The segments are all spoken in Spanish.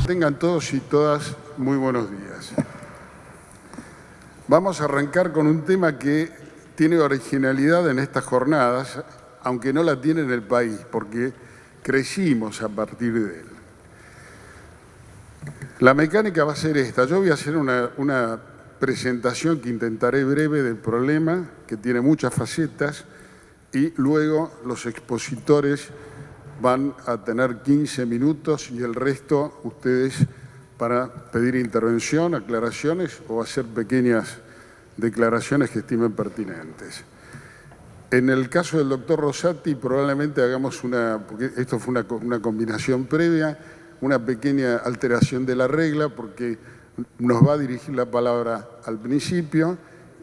Tengan todos y todas muy buenos días. Vamos a arrancar con un tema que tiene originalidad en estas jornadas, aunque no la tiene en el país, porque crecimos a partir de él. La mecánica va a ser esta. Yo voy a hacer una presentación que intentaré breve del problema, que tiene muchas facetas, y luego los expositores van a tener 15 minutos y el resto ustedes para pedir intervención, aclaraciones o hacer pequeñas declaraciones que estimen pertinentes. En el caso del doctor Rosati probablemente hagamos porque esto fue una combinación previa, una pequeña alteración de la regla porque nos va a dirigir la palabra al principio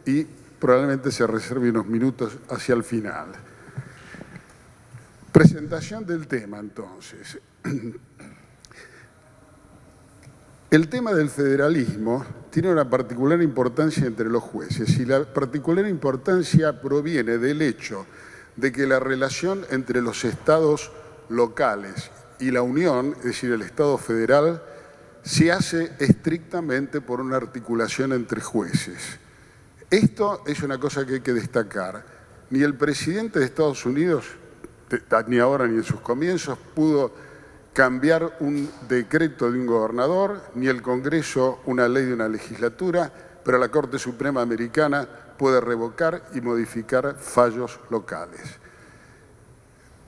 y probablemente se reserve unos minutos hacia el final. Presentación del tema, entonces. El tema del federalismo tiene una particular importancia entre los jueces y la particular importancia proviene del hecho de que la relación entre los estados locales y la Unión, es decir, el Estado federal, se hace estrictamente por una articulación entre jueces. Esto es una cosa que hay que destacar. Ni el presidente de Estados Unidos, ni ahora ni en sus comienzos, pudo cambiar un decreto de un gobernador, ni el Congreso una ley de una legislatura, pero la Corte Suprema Americana puede revocar y modificar fallos locales.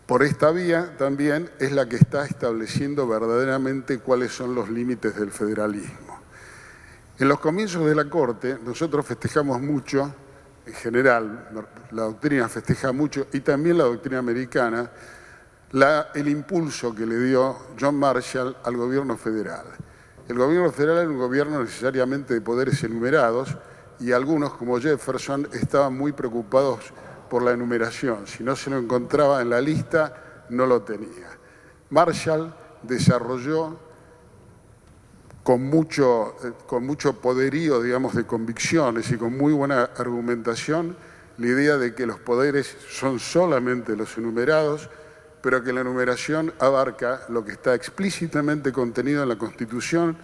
Por esta vía también es la que está estableciendo verdaderamente cuáles son los límites del federalismo. En los comienzos de la Corte nosotros festejamos mucho, en general, la doctrina festeja mucho, y también la doctrina americana, el impulso que le dio John Marshall al gobierno federal. El gobierno federal era un gobierno necesariamente de poderes enumerados y algunos, como Jefferson, estaban muy preocupados por la enumeración. Si no se lo encontraba en la lista, no lo tenía. Marshall desarrolló con mucho poderío, digamos, de convicciones y con muy buena argumentación, la idea de que los poderes son solamente los enumerados, pero que la enumeración abarca lo que está explícitamente contenido en la Constitución,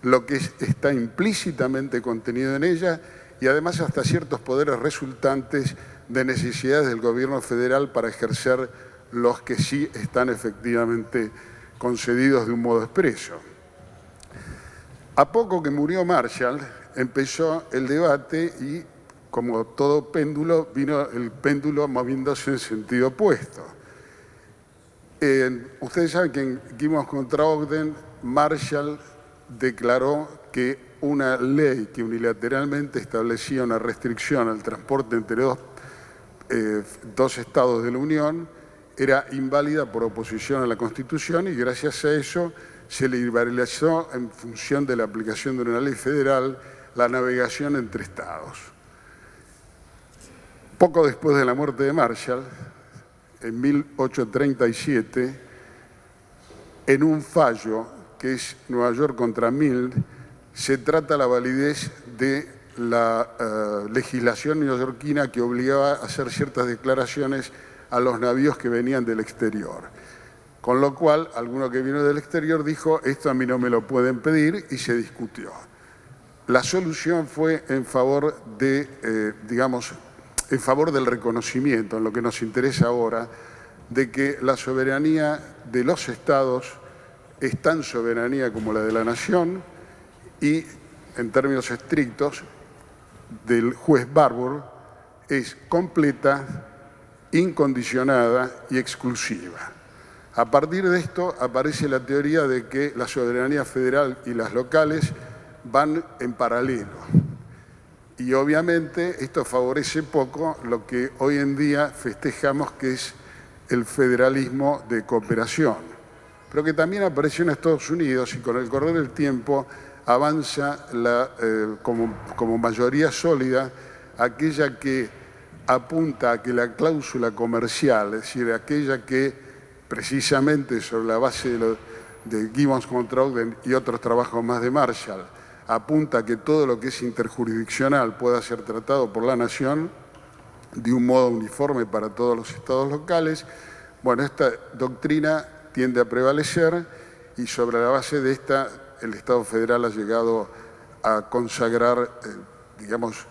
lo que está implícitamente contenido en ella y además hasta ciertos poderes resultantes de necesidades del gobierno federal para ejercer los que sí están efectivamente concedidos de un modo expreso. A poco que murió Marshall, empezó el debate y, como todo péndulo, vino el péndulo moviéndose en sentido opuesto. Ustedes saben que en Gibbons contra Ogden, Marshall declaró que una ley que unilateralmente establecía una restricción al transporte entre dos estados de la Unión era inválida por oposición a la Constitución y gracias a eso se liberalizó en función de la aplicación de una ley federal la navegación entre estados. Poco después de la muerte de Marshall, en 1837, en un fallo que es Nueva York contra Milne, se trata la validez de la legislación neoyorquina que obligaba a hacer ciertas declaraciones a los navíos que venían del exterior. Con lo cual, alguno que vino del exterior dijo, esto a mí no me lo pueden pedir, y se discutió. La solución fue en favor en favor del reconocimiento, en lo que nos interesa ahora, de que la soberanía de los estados es tan soberanía como la de la nación y, en términos estrictos, del juez Barbour, es completa, incondicionada y exclusiva. A partir de esto aparece la teoría de que la soberanía federal y las locales van en paralelo. Y obviamente esto favorece poco lo que hoy en día festejamos que es el federalismo de cooperación, pero que también apareció en Estados Unidos y con el correr del tiempo avanza como mayoría sólida aquella que apunta a que la cláusula comercial, es decir, aquella que precisamente sobre la base de Gibbons contra Ogden y otros trabajos más de Marshall, apunta a que todo lo que es interjurisdiccional pueda ser tratado por la nación de un modo uniforme para todos los estados locales. Bueno, esta doctrina tiende a prevalecer y sobre la base de esta el Estado federal ha llegado a consagrar, digamos,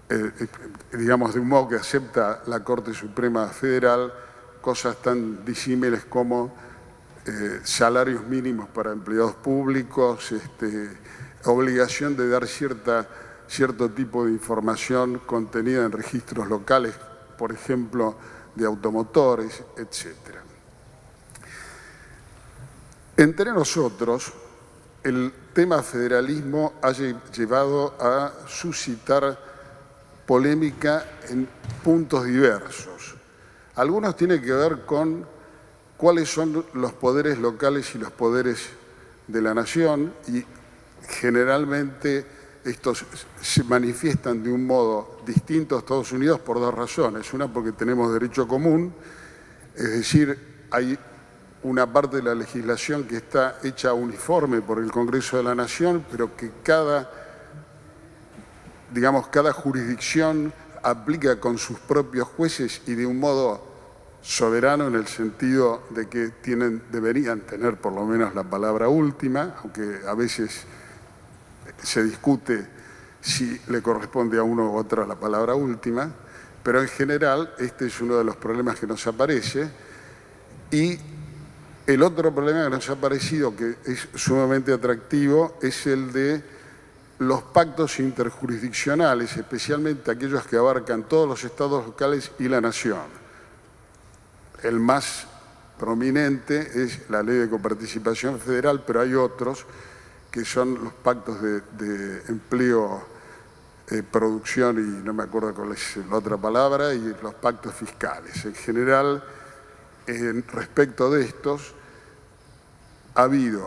de un modo que acepta la Corte Suprema Federal, cosas tan disímiles como salarios mínimos para empleados públicos, obligación de dar cierto tipo de información contenida en registros locales, por ejemplo, de automotores, etc. Entre nosotros, el tema federalismo ha llevado a suscitar polémica en puntos diversos. Algunos tienen que ver con cuáles son los poderes locales y los poderes de la nación, y generalmente estos se manifiestan de un modo distinto a Estados Unidos por dos razones. Una, porque tenemos derecho común, es decir, hay una parte de la legislación que está hecha uniforme por el Congreso de la Nación, pero que cada jurisdicción aplica con sus propios jueces y de un modo soberano, en el sentido de que deberían tener por lo menos la palabra última, aunque a veces se discute si le corresponde a uno u otro la palabra última, pero en general este es uno de los problemas que nos aparece. Y el otro problema que nos ha parecido, que es sumamente atractivo, es el de los pactos interjurisdiccionales, especialmente aquellos que abarcan todos los estados locales y la nación. El más prominente es la Ley de Coparticipación Federal, pero hay otros que son los pactos de empleo, producción y no me acuerdo cuál es la otra palabra, y los pactos fiscales. En general, respecto de estos, ha habido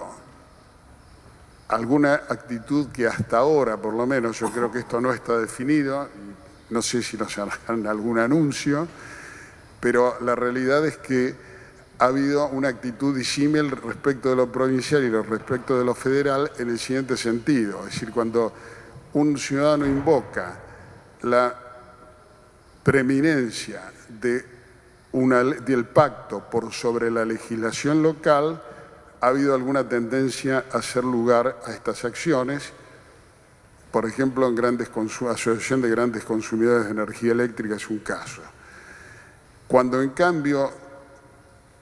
alguna actitud que hasta ahora, por lo menos, yo creo que esto no está definido, no sé si nos harán algún anuncio, pero la realidad es que ha habido una actitud disímil respecto de lo provincial y respecto de lo federal en el siguiente sentido. Es decir, cuando un ciudadano invoca la preeminencia del pacto por sobre la legislación local, ha habido alguna tendencia a hacer lugar a estas acciones, por ejemplo, en Asociación de Grandes Consumidores de Energía Eléctrica es un caso. Cuando en cambio,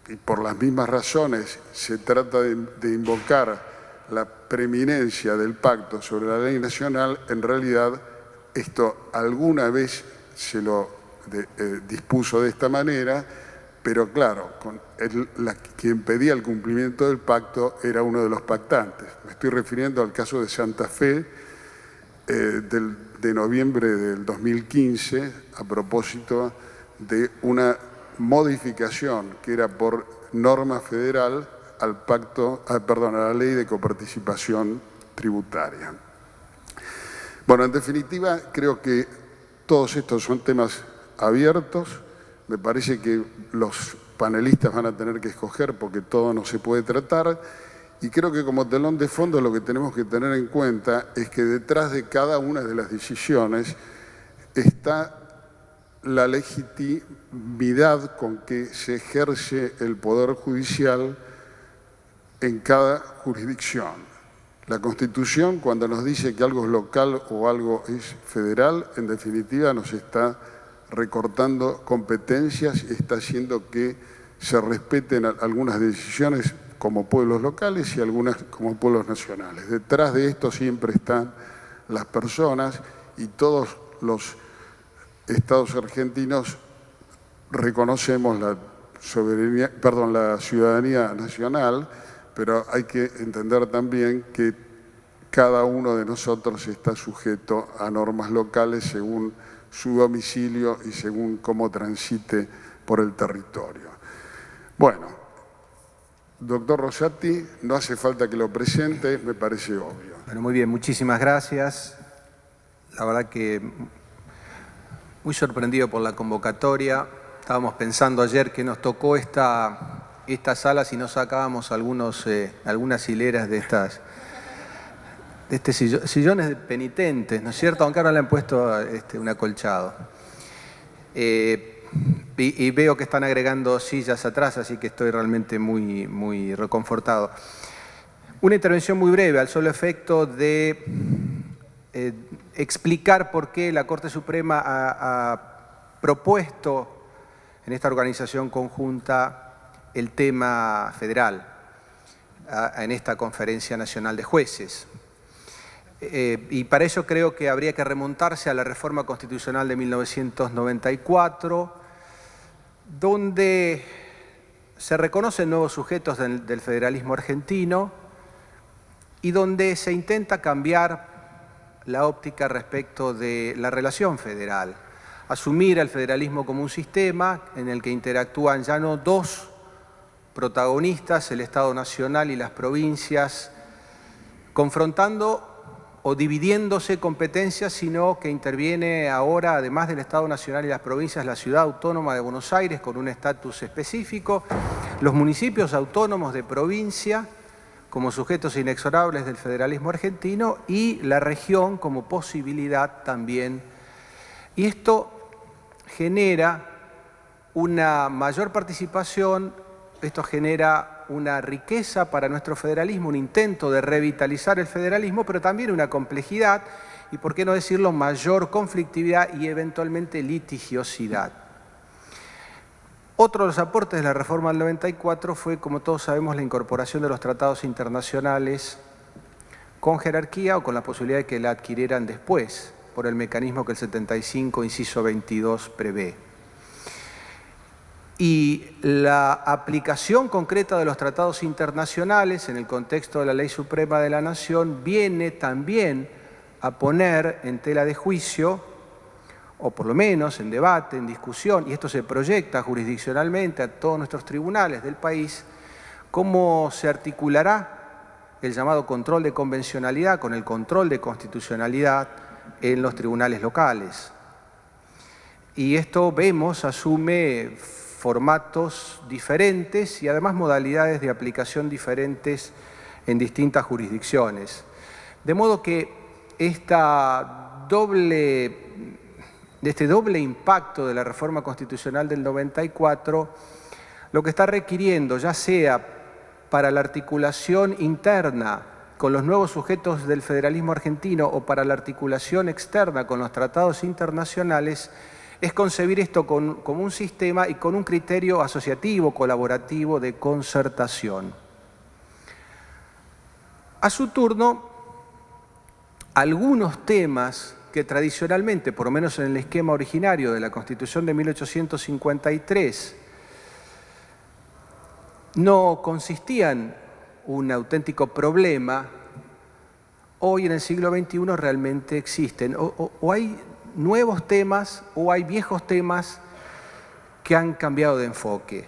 y por las mismas razones, se trata de invocar la preeminencia del pacto sobre la ley nacional, en realidad esto alguna vez se lo dispuso de esta manera, pero claro, quien pedía el cumplimiento del pacto era uno de los pactantes. Me estoy refiriendo al caso de Santa Fe de noviembre del 2015, a propósito de una modificación que era por norma federal a la Ley de Coparticipación Tributaria. Bueno, en definitiva, creo que todos estos son temas abiertos. Me parece que los panelistas van a tener que escoger porque todo no se puede tratar. Y creo que como telón de fondo lo que tenemos que tener en cuenta es que detrás de cada una de las decisiones está la legitimidad con que se ejerce el Poder Judicial en cada jurisdicción. La Constitución, cuando nos dice que algo es local o algo es federal, en definitiva nos está recortando competencias y está haciendo que se respeten algunas decisiones como pueblos locales y algunas como pueblos nacionales. Detrás de esto siempre están las personas y todos los estados argentinos reconocemos la ciudadanía nacional, pero hay que entender también que cada uno de nosotros está sujeto a normas locales según su domicilio y según cómo transite por el territorio. Bueno, doctor Rosati, no hace falta que lo presente, me parece obvio. Bueno, muy bien, muchísimas gracias. La verdad que muy sorprendido por la convocatoria. Estábamos pensando ayer que nos tocó esta sala si no sacábamos algunas hileras de sillones penitentes, ¿no es cierto? Aunque ahora le han puesto un acolchado. Y veo que están agregando sillas atrás, así que estoy realmente muy reconfortado. Una intervención muy breve, al solo efecto de explicar por qué la Corte Suprema ha propuesto en esta organización conjunta el tema federal en esta Conferencia Nacional de Jueces. Y para eso creo que habría que remontarse a la reforma constitucional de 1994, donde se reconocen nuevos sujetos del federalismo argentino y donde se intenta cambiar la óptica respecto de la relación federal. Asumir al federalismo como un sistema en el que interactúan ya no dos protagonistas, el Estado Nacional y las provincias, confrontando o dividiéndose competencias, sino que interviene ahora, además del Estado Nacional y las provincias, la Ciudad Autónoma de Buenos Aires con un estatus específico, los municipios autónomos de provincia como sujetos inexorables del federalismo argentino y la región como posibilidad también. Y esto genera una mayor participación, esto genera una riqueza para nuestro federalismo, un intento de revitalizar el federalismo, pero también una complejidad y, por qué no decirlo, mayor conflictividad y eventualmente litigiosidad. Otro de los aportes de la reforma del 94 fue, como todos sabemos, la incorporación de los tratados internacionales con jerarquía o con la posibilidad de que la adquirieran después, por el mecanismo que el 75, inciso 22, prevé. Y la aplicación concreta de los tratados internacionales en el contexto de la Ley Suprema de la Nación viene también a poner en tela de juicio, o por lo menos en debate, en discusión, y esto se proyecta jurisdiccionalmente a todos nuestros tribunales del país, cómo se articulará el llamado control de convencionalidad con el control de constitucionalidad en los tribunales locales. Y esto, vemos, asume formatos diferentes y además modalidades de aplicación diferentes en distintas jurisdicciones. De modo que este doble impacto de la reforma constitucional del 94, lo que está requiriendo, ya sea para la articulación interna con los nuevos sujetos del federalismo argentino o para la articulación externa con los tratados internacionales, es concebir esto como un sistema y con un criterio asociativo, colaborativo, de concertación. A su turno, algunos temas que tradicionalmente, por lo menos en el esquema originario de la Constitución de 1853, no consistían un auténtico problema, hoy en el siglo XXI realmente existen. O hay nuevos temas o hay viejos temas que han cambiado de enfoque.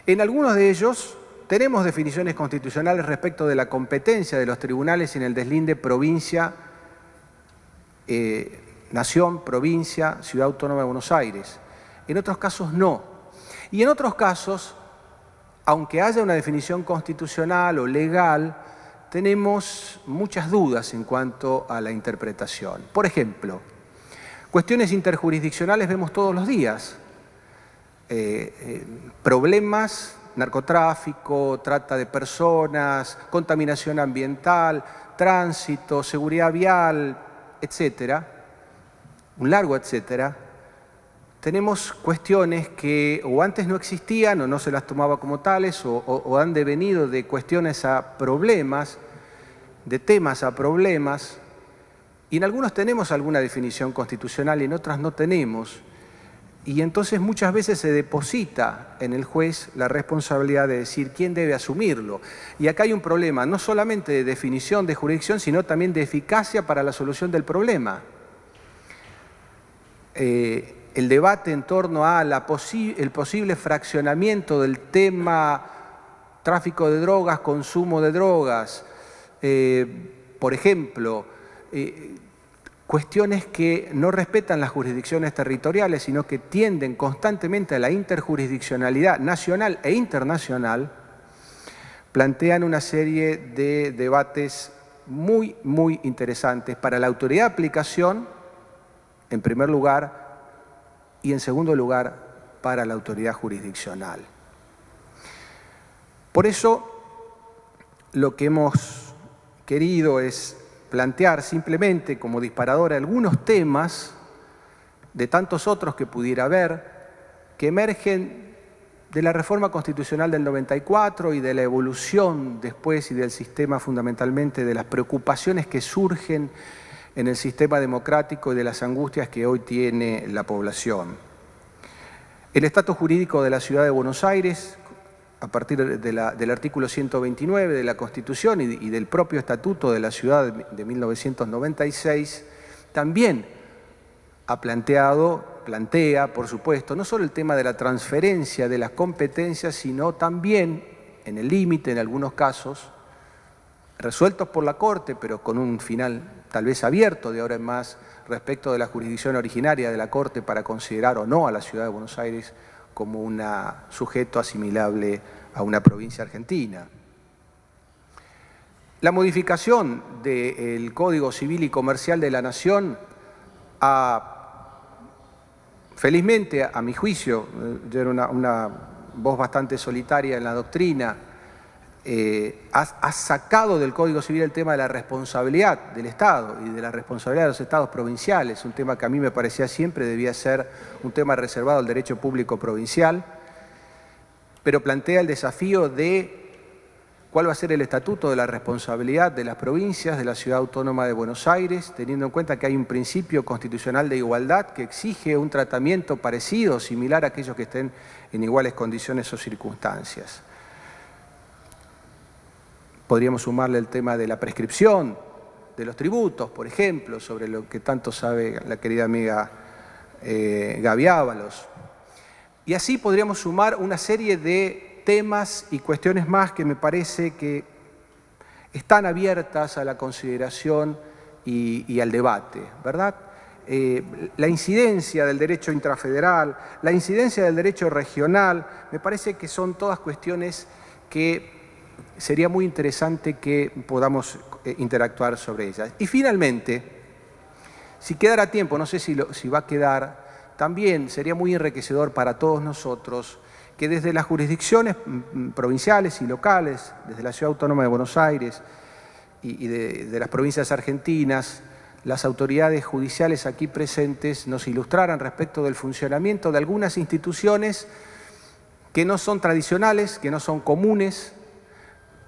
En algunos de ellos tenemos definiciones constitucionales respecto de la competencia de los tribunales en el deslinde provincia, nación, provincia, Ciudad Autónoma de Buenos Aires. En otros casos no. Y en otros casos, aunque haya una definición constitucional o legal, tenemos muchas dudas en cuanto a la interpretación. Por ejemplo, cuestiones interjurisdiccionales vemos todos los días. Problemas, narcotráfico, trata de personas, contaminación ambiental, tránsito, seguridad vial, etcétera, un largo etcétera. Tenemos cuestiones que o antes no existían o no se las tomaba como tales o han devenido de cuestiones a problemas, de temas a problemas, y en algunos tenemos alguna definición constitucional y en otras no tenemos. Y entonces muchas veces se deposita en el juez la responsabilidad de decir quién debe asumirlo. Y acá hay un problema, no solamente de definición de jurisdicción, sino también de eficacia para la solución del problema. El debate en torno a el posible fraccionamiento del tema tráfico de drogas, consumo de drogas, por ejemplo, cuestiones que no respetan las jurisdicciones territoriales, sino que tienden constantemente a la interjurisdiccionalidad nacional e internacional, plantean una serie de debates muy, muy interesantes para la autoridad de aplicación, en primer lugar, y en segundo lugar, para la autoridad jurisdiccional. Por eso, lo que hemos querido es plantear simplemente como disparador algunos temas de tantos otros que pudiera haber, que emergen de la reforma constitucional del 94 y de la evolución después y del sistema, fundamentalmente de las preocupaciones que surgen en el sistema democrático y de las angustias que hoy tiene la población. El estatus jurídico de la Ciudad de Buenos Aires, a partir del artículo 129 de la Constitución y del propio Estatuto de la Ciudad de 1996, también plantea, por supuesto, no solo el tema de la transferencia de las competencias, sino también, en el límite, en algunos casos, resueltos por la Corte, pero con un final tal vez abierto de ahora en más respecto de la jurisdicción originaria de la Corte para considerar o no a la Ciudad de Buenos Aires como un sujeto asimilable a una provincia argentina. La modificación del Código Civil y Comercial de la Nación felizmente, a mi juicio, yo era una voz bastante solitaria en la doctrina, ha sacado del Código Civil el tema de la responsabilidad del Estado y de la responsabilidad de los estados provinciales, un tema que a mí me parecía siempre debía ser un tema reservado al derecho público provincial, pero plantea el desafío de cuál va a ser el estatuto de la responsabilidad de las provincias, de la Ciudad Autónoma de Buenos Aires, teniendo en cuenta que hay un principio constitucional de igualdad que exige un tratamiento parecido, similar a aquellos que estén en iguales condiciones o circunstancias. Podríamos sumarle el tema de la prescripción de los tributos, por ejemplo, sobre lo que tanto sabe la querida amiga Gaby Ábalos. Y así podríamos sumar una serie de temas y cuestiones más que me parece que están abiertas a la consideración y al debate, ¿verdad? La incidencia del derecho intrafederal, la incidencia del derecho regional, me parece que son todas cuestiones que sería muy interesante que podamos interactuar sobre ellas. Y finalmente, si quedara tiempo, no sé si va a quedar, también sería muy enriquecedor para todos nosotros que desde las jurisdicciones provinciales y locales, desde la Ciudad Autónoma de Buenos Aires y de las provincias argentinas, las autoridades judiciales aquí presentes nos ilustraran respecto del funcionamiento de algunas instituciones que no son tradicionales, que no son comunes,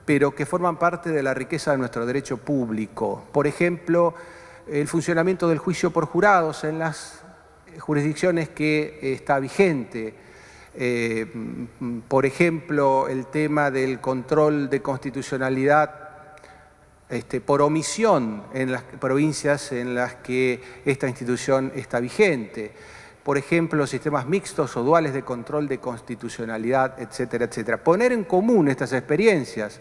pero que forman parte de la riqueza de nuestro derecho público. Por ejemplo, el funcionamiento del juicio por jurados en las jurisdicciones que está vigente. Por ejemplo, el tema del control de constitucionalidad por omisión en las provincias en las que esta institución está vigente. Por ejemplo, los sistemas mixtos o duales de control de constitucionalidad, etcétera, etcétera. Poner en común estas experiencias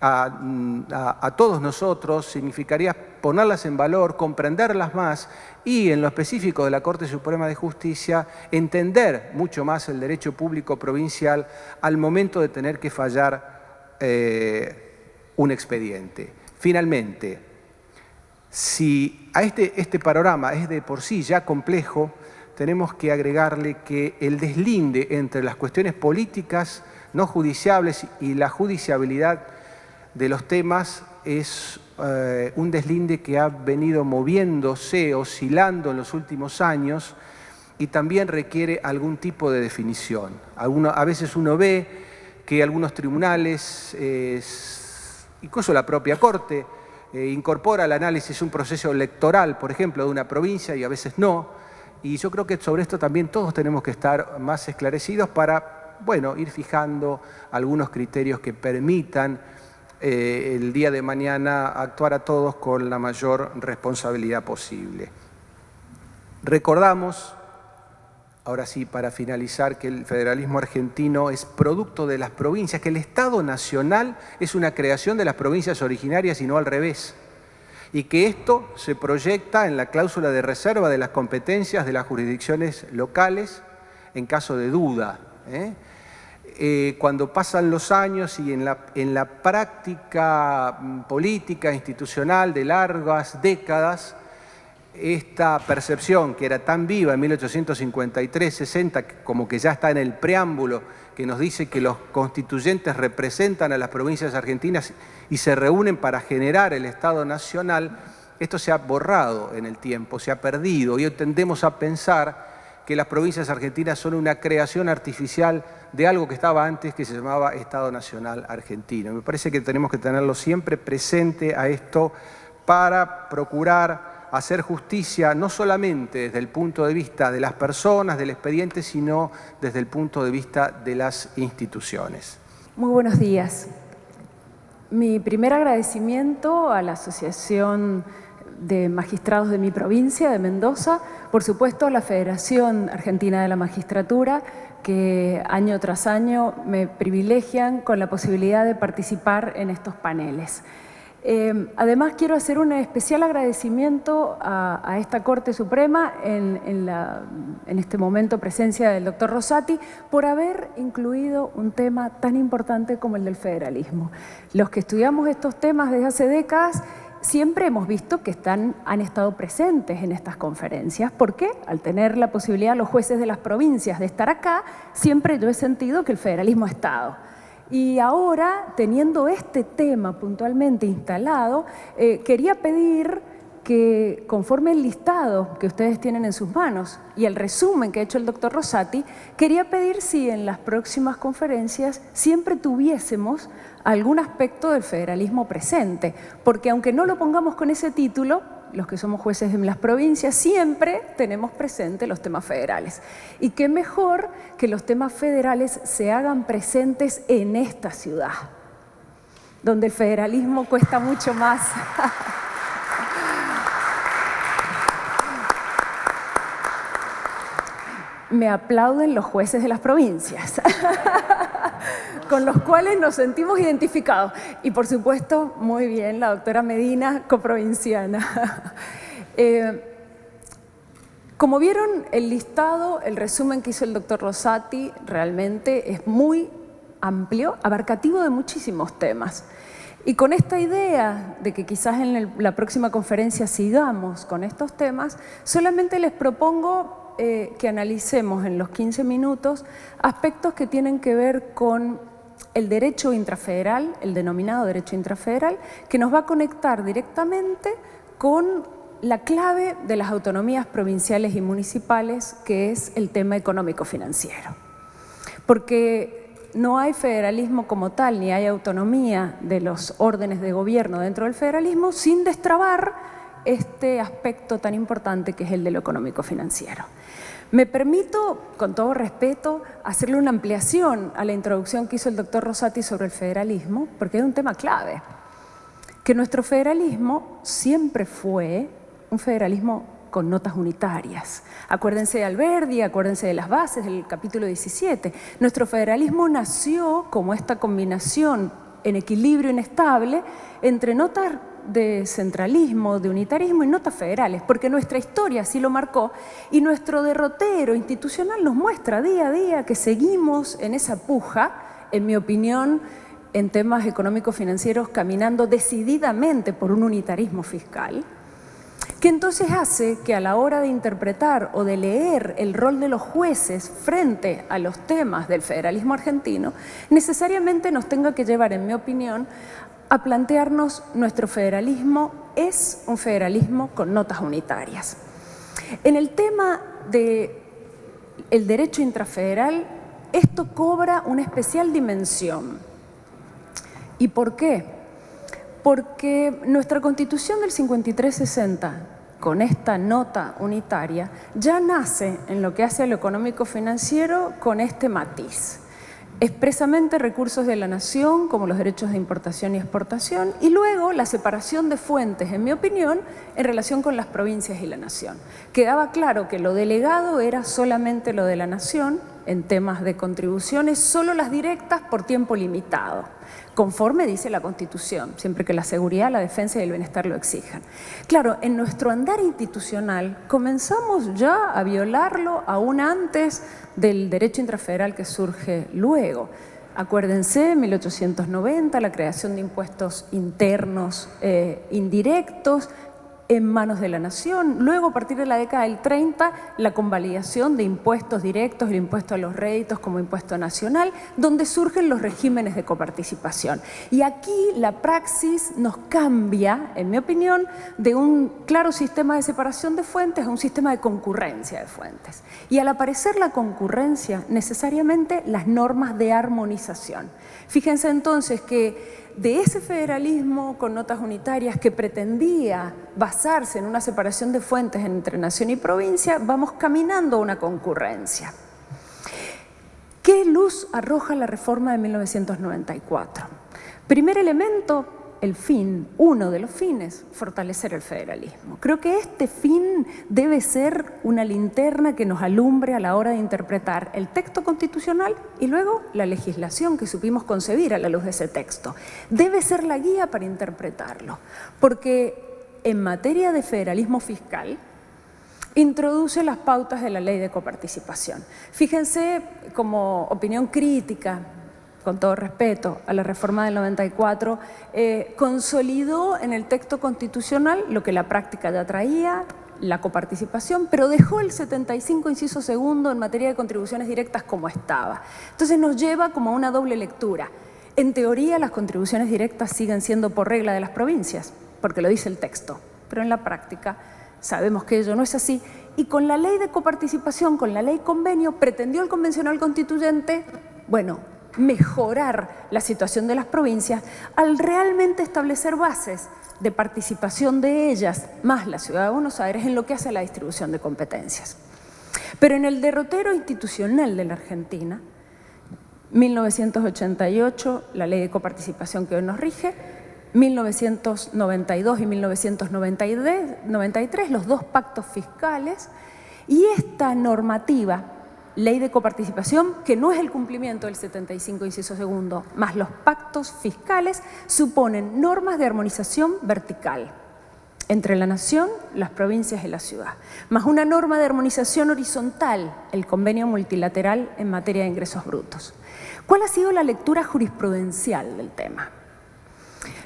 a todos nosotros significaría ponerlas en valor, comprenderlas más y, en lo específico de la Corte Suprema de Justicia, entender mucho más el derecho público provincial al momento de tener que fallar un expediente. Finalmente, si a este panorama es de por sí ya complejo, tenemos que agregarle que el deslinde entre las cuestiones políticas no judiciables y la judiciabilidad de los temas es un deslinde que ha venido moviéndose, oscilando en los últimos años y también requiere algún tipo de definición. A veces uno ve que algunos tribunales, incluso la propia Corte, incorpora al análisis un proceso electoral, por ejemplo, de una provincia y a veces no. Y yo creo que sobre esto también todos tenemos que estar más esclarecidos para, bueno, ir fijando algunos criterios que permitan el día de mañana actuar a todos con la mayor responsabilidad posible. Recordamos, ahora sí para finalizar, que el federalismo argentino es producto de las provincias, que el Estado Nacional es una creación de las provincias originarias y no al revés, y que esto se proyecta en la cláusula de reserva de las competencias de las jurisdicciones locales en caso de duda. Cuando pasan los años y en la práctica política, institucional de largas décadas, esta percepción que era tan viva en 1853-60, como que ya está en el preámbulo, que nos dice que los constituyentes representan a las provincias argentinas y se reúnen para generar el Estado Nacional, esto se ha borrado en el tiempo, se ha perdido. Y hoy tendemos a pensar que las provincias argentinas son una creación artificial de algo que estaba antes, que se llamaba Estado Nacional Argentino. Me parece que tenemos que tenerlo siempre presente a esto para procurar hacer justicia, no solamente desde el punto de vista de las personas, del expediente, sino desde el punto de vista de las instituciones. Muy buenos días. Mi primer agradecimiento a la Asociación de Magistrados de mi provincia, de Mendoza, por supuesto a la Federación Argentina de la Magistratura, que año tras año me privilegian con la posibilidad de participar en estos paneles. Además, quiero hacer un especial agradecimiento a esta Corte Suprema, en este momento presencia del doctor Rosati, por haber incluido un tema tan importante como el del federalismo. Los que estudiamos estos temas desde hace décadas siempre hemos visto que han estado presentes en estas conferencias, porque al tener la posibilidad los jueces de las provincias de estar acá, siempre yo he sentido que el federalismo ha estado. Y ahora, teniendo este tema puntualmente instalado, quería pedir que, conforme el listado que ustedes tienen en sus manos y el resumen que ha hecho el doctor Rosati, quería pedir si en las próximas conferencias siempre tuviésemos algún aspecto del federalismo presente, porque aunque no lo pongamos con ese título, los que somos jueces en las provincias siempre tenemos presente los temas federales. Y qué mejor que los temas federales se hagan presentes en esta ciudad, donde el federalismo cuesta mucho más. Me aplauden los jueces de las provincias, con los cuales nos sentimos identificados. Y por supuesto, muy bien, la doctora Medina, coprovinciana. Como vieron, el listado, el resumen que hizo el doctor Rosati, realmente es muy amplio, abarcativo de muchísimos temas. Y con esta idea de que quizás en la próxima conferencia sigamos con estos temas, solamente les propongo que analicemos en los 15 minutos aspectos que tienen que ver con el derecho intrafederal, el denominado derecho intrafederal, que nos va a conectar directamente con la clave de las autonomías provinciales y municipales, que es el tema económico-financiero. Porque no hay federalismo como tal, ni hay autonomía de los órdenes de gobierno dentro del federalismo sin destrabar este aspecto tan importante que es el de lo económico-financiero. Me permito, con todo respeto, hacerle una ampliación a la introducción que hizo el doctor Rosati sobre el federalismo, porque es un tema clave. Que nuestro federalismo siempre fue un federalismo con notas unitarias. Acuérdense de Alberdi, acuérdense de las bases del capítulo 17. Nuestro federalismo nació como esta combinación en equilibrio inestable entre notas de centralismo, de unitarismo y notas federales, porque nuestra historia así lo marcó y nuestro derrotero institucional nos muestra día a día que seguimos en esa puja, en mi opinión, en temas económicos financieros, caminando decididamente por un unitarismo fiscal, que entonces hace que a la hora de interpretar o de leer el rol de los jueces frente a los temas del federalismo argentino, necesariamente nos tenga que llevar, en mi opinión, a plantearnos nuestro federalismo es un federalismo con notas unitarias. En el tema del derecho intrafederal, esto cobra una especial dimensión. ¿Y por qué? Porque nuestra Constitución del 5360, con esta nota unitaria, ya nace en lo que hace a lo económico-financiero con este matiz. Expresamente recursos de la nación, como los derechos de importación y exportación, y luego la separación de fuentes, en mi opinión, en relación con las provincias y la nación. Quedaba claro que lo delegado era solamente lo de la nación, en temas de contribuciones, solo las directas por tiempo limitado, conforme dice la Constitución, siempre que la seguridad, la defensa y el bienestar lo exijan. Claro, en nuestro andar institucional comenzamos ya a violarlo aún antes del derecho intrafederal que surge luego. Acuérdense, 1890, la creación de impuestos internos indirectos, en manos de la nación. Luego, a partir de la década del 30, la convalidación de impuestos directos, el impuesto a los réditos como impuesto nacional, donde surgen los regímenes de coparticipación. Y aquí la praxis nos cambia, en mi opinión, de un claro sistema de separación de fuentes a un sistema de concurrencia de fuentes. Y al aparecer la concurrencia, necesariamente las normas de armonización. Fíjense entonces que de ese federalismo con notas unitarias que pretendía basarse en una separación de fuentes entre nación y provincia, vamos caminando a una concurrencia. ¿Qué luz arroja la reforma de 1994? Primer elemento, el fin, uno de los fines, fortalecer el federalismo. Creo que este fin debe ser una linterna que nos alumbre a la hora de interpretar el texto constitucional y luego la legislación que supimos concebir a la luz de ese texto. Debe ser la guía para interpretarlo, porque en materia de federalismo fiscal introduce las pautas de la ley de coparticipación. Fíjense, como opinión crítica, con todo respeto a la reforma del 94, consolidó en el texto constitucional lo que la práctica ya traía, la coparticipación, pero dejó el 75, inciso segundo, en materia de contribuciones directas como estaba. Entonces nos lleva como a una doble lectura. En teoría, las contribuciones directas siguen siendo por regla de las provincias, porque lo dice el texto, pero en la práctica sabemos que ello no es así. Y con la ley de coparticipación, con la ley convenio, pretendió el convencional constituyente, bueno, mejorar la situación de las provincias al realmente establecer bases de participación de ellas, más la Ciudad de Buenos Aires, en lo que hace a la distribución de competencias. Pero en el derrotero institucional de la Argentina, 1988, la ley de coparticipación que hoy nos rige, 1992 y 1993, los dos pactos fiscales, y esta normativa, ley de coparticipación, que no es el cumplimiento del 75, inciso segundo, más los pactos fiscales, suponen normas de armonización vertical entre la nación, las provincias y la ciudad, más una norma de armonización horizontal, el convenio multilateral en materia de ingresos brutos. ¿Cuál ha sido la lectura jurisprudencial del tema?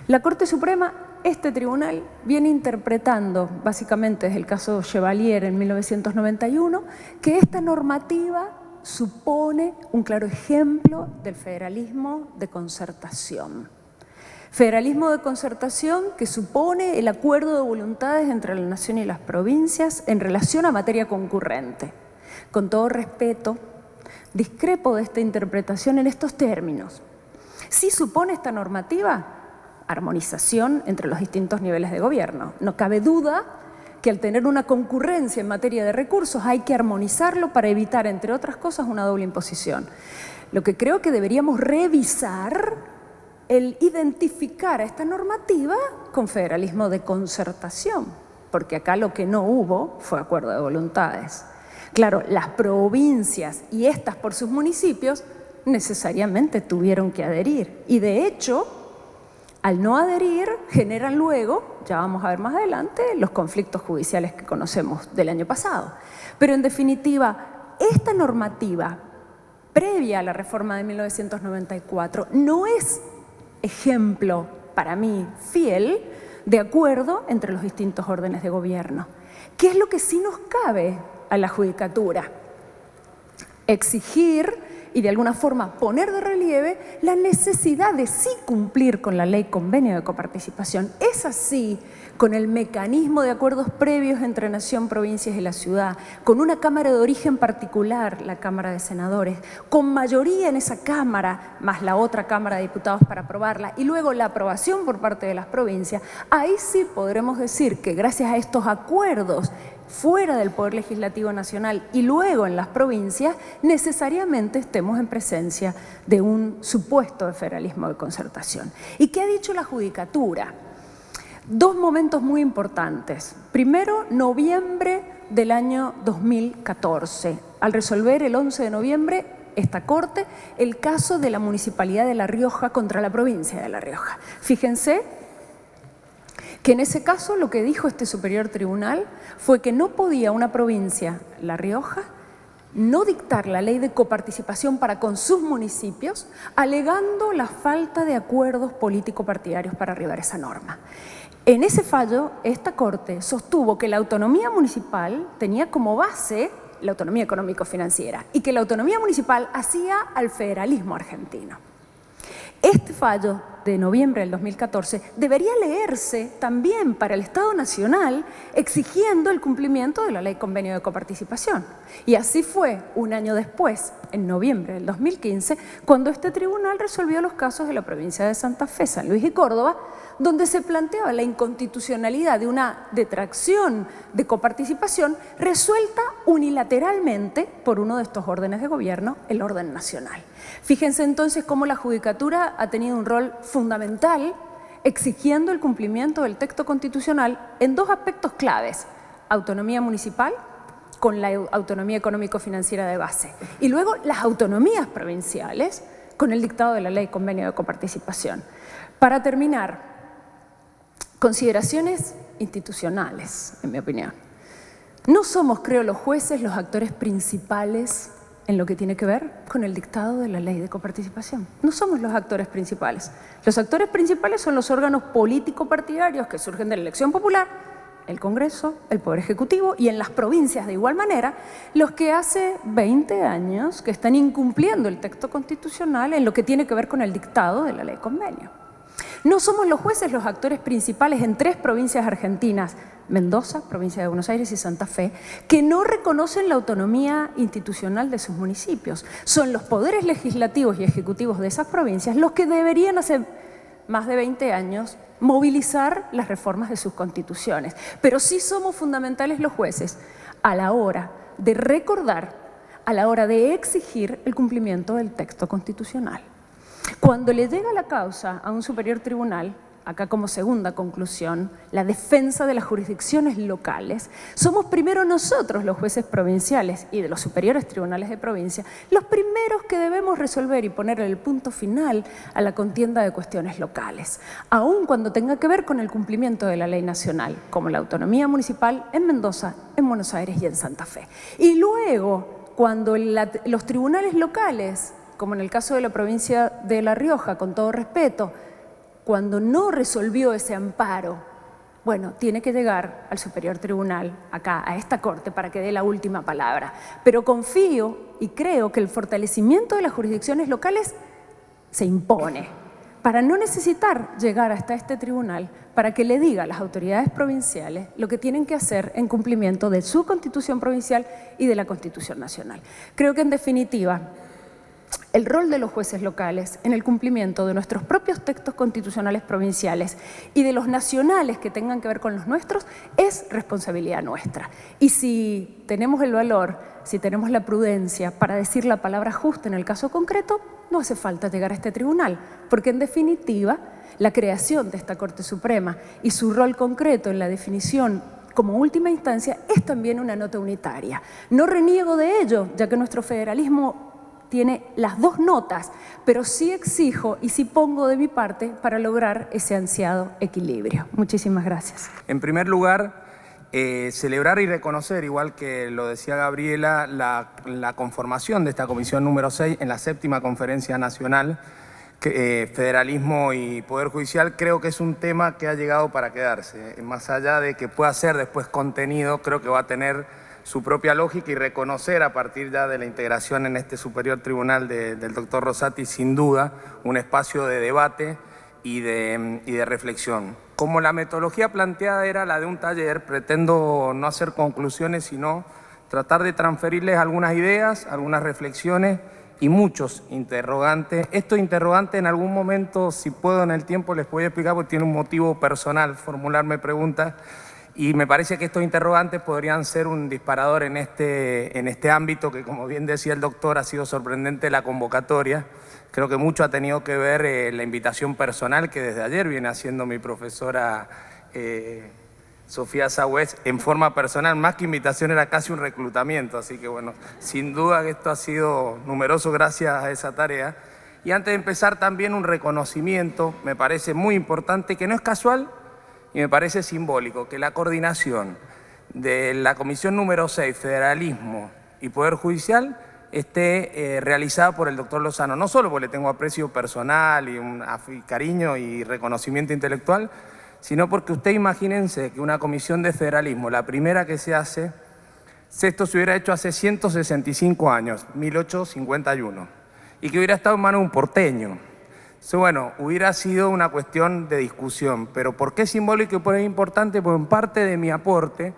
La Corte Suprema, este tribunal, viene interpretando, básicamente desde el caso Chevalier en 1991, que esta normativa supone un claro ejemplo del federalismo de concertación. Federalismo de concertación que supone el acuerdo de voluntades entre la nación y las provincias en relación a materia concurrente. Con todo respeto, discrepo de esta interpretación en estos términos. ¿Sí supone esta normativa armonización entre los distintos niveles de gobierno? No cabe duda que al tener una concurrencia en materia de recursos hay que armonizarlo para evitar, entre otras cosas, una doble imposición. Lo que creo que deberíamos revisar el identificar a esta normativa con federalismo de concertación, porque acá lo que no hubo fue acuerdo de voluntades. Claro, las provincias y estas por sus municipios necesariamente tuvieron que adherir y de hecho, al no adherir, generan luego, ya vamos a ver más adelante, los conflictos judiciales que conocemos del año pasado. Pero en definitiva, esta normativa previa a la reforma de 1994 no es ejemplo, para mí, fiel de acuerdo entre los distintos órdenes de gobierno. ¿Qué es lo que sí nos cabe a la judicatura? Exigir y de alguna forma poner de relieve la necesidad de sí cumplir con la ley convenio de coparticipación. Es así, con el mecanismo de acuerdos previos entre nación, provincias y la ciudad, con una Cámara de origen particular, la Cámara de Senadores, con mayoría en esa Cámara, más la otra Cámara de Diputados para aprobarla, y luego la aprobación por parte de las provincias, ahí sí podremos decir que gracias a estos acuerdos fuera del Poder Legislativo Nacional y luego en las provincias, necesariamente estemos en presencia de un supuesto de federalismo de concertación. ¿Y qué ha dicho la Judicatura? Dos momentos muy importantes. Primero, noviembre del año 2014. Al resolver el 11 de noviembre, esta Corte, el caso de la Municipalidad de La Rioja contra la provincia de La Rioja. Fíjense que en ese caso lo que dijo este superior tribunal fue que no podía una provincia, La Rioja, no dictar la ley de coparticipación para con sus municipios, alegando la falta de acuerdos político-partidarios para arribar esa norma. En ese fallo, esta Corte sostuvo que la autonomía municipal tenía como base la autonomía económico-financiera y que la autonomía municipal hacía al federalismo argentino. Este fallo de noviembre del 2014 debería leerse también para el Estado Nacional exigiendo el cumplimiento de la Ley Convenio de Coparticipación. Y así fue un año después, en noviembre del 2015, cuando este tribunal resolvió los casos de la provincia de Santa Fe, San Luis y Córdoba, donde se planteaba la inconstitucionalidad de una detracción de coparticipación resuelta unilateralmente por uno de estos órdenes de gobierno, el orden nacional. Fíjense entonces cómo la Judicatura ha tenido un rol fundamental exigiendo el cumplimiento del texto constitucional en dos aspectos claves: autonomía municipal con la autonomía económico-financiera de base y luego las autonomías provinciales con el dictado de la Ley Convenio de Coparticipación. Para terminar, consideraciones institucionales, en mi opinión. No somos, creo, los jueces los actores principales en lo que tiene que ver con el dictado de la ley de coparticipación. No somos los actores principales. Los actores principales son los órganos político-partidarios que surgen de la elección popular, el Congreso, el Poder Ejecutivo y en las provincias de igual manera, los que hace 20 años que están incumpliendo el texto constitucional en lo que tiene que ver con el dictado de la ley convenio. No somos los jueces los actores principales en 3 provincias argentinas, Mendoza, provincia de Buenos Aires y Santa Fe, que no reconocen la autonomía institucional de sus municipios. Son los poderes legislativos y ejecutivos de esas provincias los que deberían hace más de 20 años movilizar las reformas de sus constituciones. Pero sí somos fundamentales los jueces a la hora de recordar, a la hora de exigir el cumplimiento del texto constitucional. Cuando le llega la causa a un superior tribunal, acá como segunda conclusión, la defensa de las jurisdicciones locales, somos primero nosotros, los jueces provinciales y de los superiores tribunales de provincia, los primeros que debemos resolver y poner el punto final a la contienda de cuestiones locales, aun cuando tenga que ver con el cumplimiento de la ley nacional, como la autonomía municipal en Mendoza, en Buenos Aires y en Santa Fe. Y luego, cuando los tribunales locales, como en el caso de la provincia de La Rioja, con todo respeto, cuando no resolvió ese amparo, bueno, tiene que llegar al superior tribunal, acá, a esta Corte, para que dé la última palabra. Pero confío y creo que el fortalecimiento de las jurisdicciones locales se impone, para no necesitar llegar hasta este tribunal, para que le diga a las autoridades provinciales lo que tienen que hacer en cumplimiento de su Constitución provincial y de la Constitución nacional. Creo que, en definitiva, el rol de los jueces locales en el cumplimiento de nuestros propios textos constitucionales provinciales y de los nacionales que tengan que ver con los nuestros es responsabilidad nuestra. Y si tenemos el valor, si tenemos la prudencia para decir la palabra justa en el caso concreto, no hace falta llegar a este tribunal, porque en definitiva la creación de esta Corte Suprema y su rol concreto en la definición como última instancia es también una nota unitaria. No reniego de ello, ya que nuestro federalismo tiene las dos notas, pero sí exijo y sí pongo de mi parte para lograr ese ansiado equilibrio. Muchísimas gracias. En primer lugar, celebrar y reconocer, igual que lo decía Gabriela, la conformación de esta comisión número 6 en la 7ª Conferencia Nacional, Federalismo y Poder Judicial. Creo que es un tema que ha llegado para quedarse. Más allá de que pueda ser después contenido, creo que va a tener su propia lógica, y reconocer a partir ya de la integración en este superior tribunal del doctor Rosati, sin duda, un espacio de debate y de reflexión. Como la metodología planteada era la de un taller, pretendo no hacer conclusiones, sino tratar de transferirles algunas ideas, algunas reflexiones y muchos interrogantes. Estos interrogantes en algún momento, si puedo en el tiempo, les voy a explicar, porque tiene un motivo personal formularme preguntas. Y me parece que estos interrogantes podrían ser un disparador en este ámbito que, como bien decía el doctor, ha sido sorprendente la convocatoria. Creo que mucho ha tenido que ver la invitación personal que desde ayer viene haciendo mi profesora Sofía Sagüez en forma personal. Más que invitación, era casi un reclutamiento. Así que bueno, sin duda que esto ha sido numeroso gracias a esa tarea. Y antes de empezar, también un reconocimiento, me parece muy importante, que no es casual, y me parece simbólico, que la coordinación de la comisión número 6, Federalismo y Poder Judicial esté realizada por el doctor Lozano. No solo porque le tengo aprecio personal y cariño y reconocimiento intelectual, sino porque usted imagínense que una comisión de federalismo, la primera que se hace, esto se hubiera hecho hace 165 años, 1851, y que hubiera estado en manos de un porteño. Entonces, bueno, hubiera sido una cuestión de discusión, pero ¿por qué simbólico y por qué importante? Porque en parte de mi aporte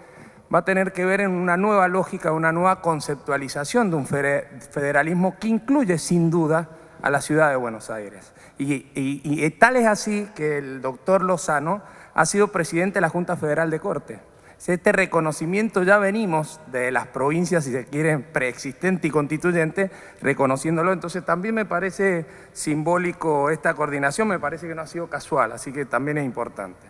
va a tener que ver en una nueva lógica, una nueva conceptualización de un federalismo que incluye sin duda a la ciudad de Buenos Aires. Y tal es así que el doctor Lozano ha sido presidente de la Junta Federal de Corte. Este reconocimiento ya venimos de las provincias, si se quiere, preexistente y constituyente, reconociéndolo. Entonces también me parece simbólico esta coordinación, me parece que no ha sido casual, así que también es importante.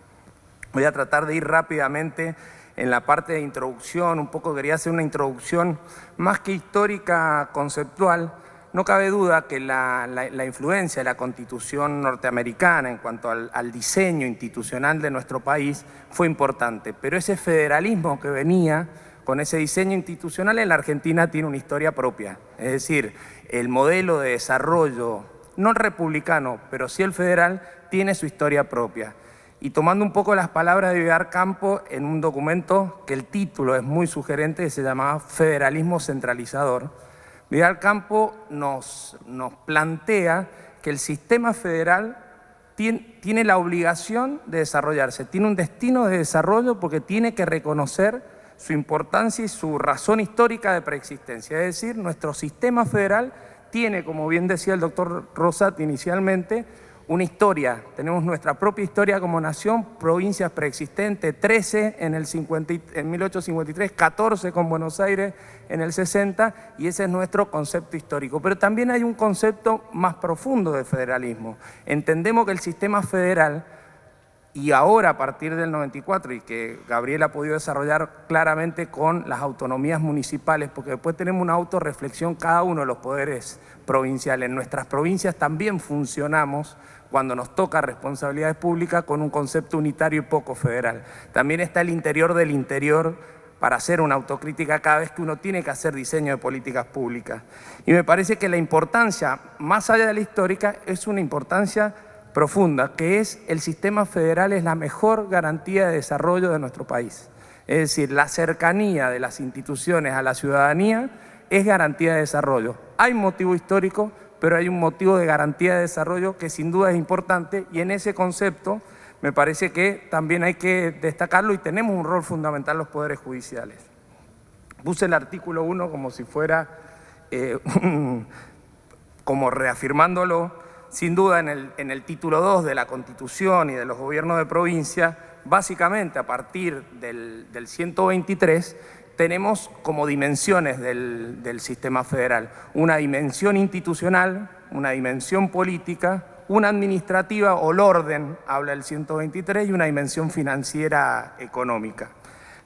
Voy a tratar de ir rápidamente en la parte de introducción, un poco quería hacer una introducción más que histórica, conceptual. No cabe duda que la influencia de la Constitución norteamericana en cuanto al diseño institucional de nuestro país fue importante, pero ese federalismo que venía con ese diseño institucional en la Argentina tiene una historia propia. Es decir, el modelo de desarrollo, no el republicano, pero sí el federal, tiene su historia propia. Y tomando un poco las palabras de Vidal Campo en un documento que el título es muy sugerente, que se llamaba Federalismo Centralizador, Vidal Campo nos plantea que el sistema federal tiene la obligación de desarrollarse, tiene un destino de desarrollo porque tiene que reconocer su importancia y su razón histórica de preexistencia. Es decir, nuestro sistema federal tiene, como bien decía el doctor Rosati inicialmente, una historia. Tenemos nuestra propia historia como nación, provincias preexistentes, 13 en 1853, 14 con Buenos Aires en el 60, y ese es nuestro concepto histórico. Pero también hay un concepto más profundo de federalismo. Entendemos que el sistema federal, y ahora a partir del 94, y que Gabriel ha podido desarrollar claramente con las autonomías municipales, porque después tenemos una autorreflexión cada uno de los poderes provinciales. En nuestras provincias también funcionamos cuando nos toca responsabilidades públicas con un concepto unitario y poco federal. También está el interior del interior para hacer una autocrítica cada vez que uno tiene que hacer diseño de políticas públicas. Y me parece que la importancia, más allá de la histórica, es una importancia profunda, que es el sistema federal es la mejor garantía de desarrollo de nuestro país. Es decir, la cercanía de las instituciones a la ciudadanía es garantía de desarrollo. Hay motivo histórico, pero hay un motivo de garantía de desarrollo que sin duda es importante, y en ese concepto me parece que también hay que destacarlo y tenemos un rol fundamental los poderes judiciales. Puse el artículo 1 como si fuera, como reafirmándolo, sin duda en el título 2 de la Constitución y de los gobiernos de provincia, básicamente a partir del 123, tenemos como dimensiones del sistema federal una dimensión institucional, una dimensión política, una administrativa o el orden, habla el 123, y una dimensión financiera económica.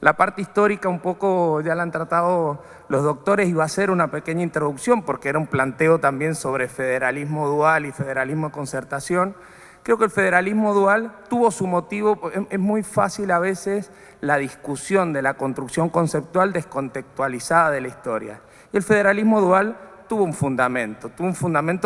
La parte histórica un poco ya la han tratado los doctores y va a ser una pequeña introducción porque era un planteo también sobre federalismo dual y federalismo de concertación. Creo que el federalismo dual tuvo su motivo, es muy fácil a veces la discusión de la construcción conceptual descontextualizada de la historia. Y el federalismo dual tuvo un fundamento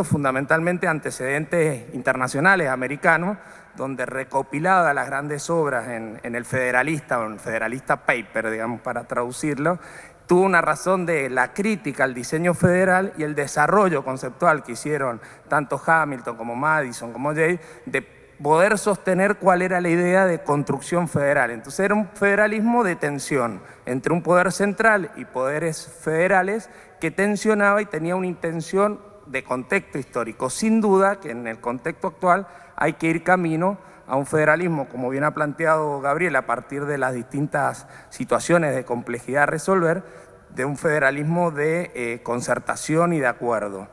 fundamentalmente antecedentes internacionales americanos, donde recopiladas las grandes obras en el Federalista, o en el Federalista Paper, digamos, para traducirlo, tuvo una razón de la crítica al diseño federal y el desarrollo conceptual que hicieron tanto Hamilton como Madison como Jay, de poder sostener cuál era la idea de construcción federal. Entonces era un federalismo de tensión entre un poder central y poderes federales que tensionaba y tenía una intención de contexto histórico. Sin duda que en el contexto actual hay que ir camino a un federalismo, como bien ha planteado Gabriel, a partir de las distintas situaciones de complejidad a resolver, de un federalismo de concertación y de acuerdo.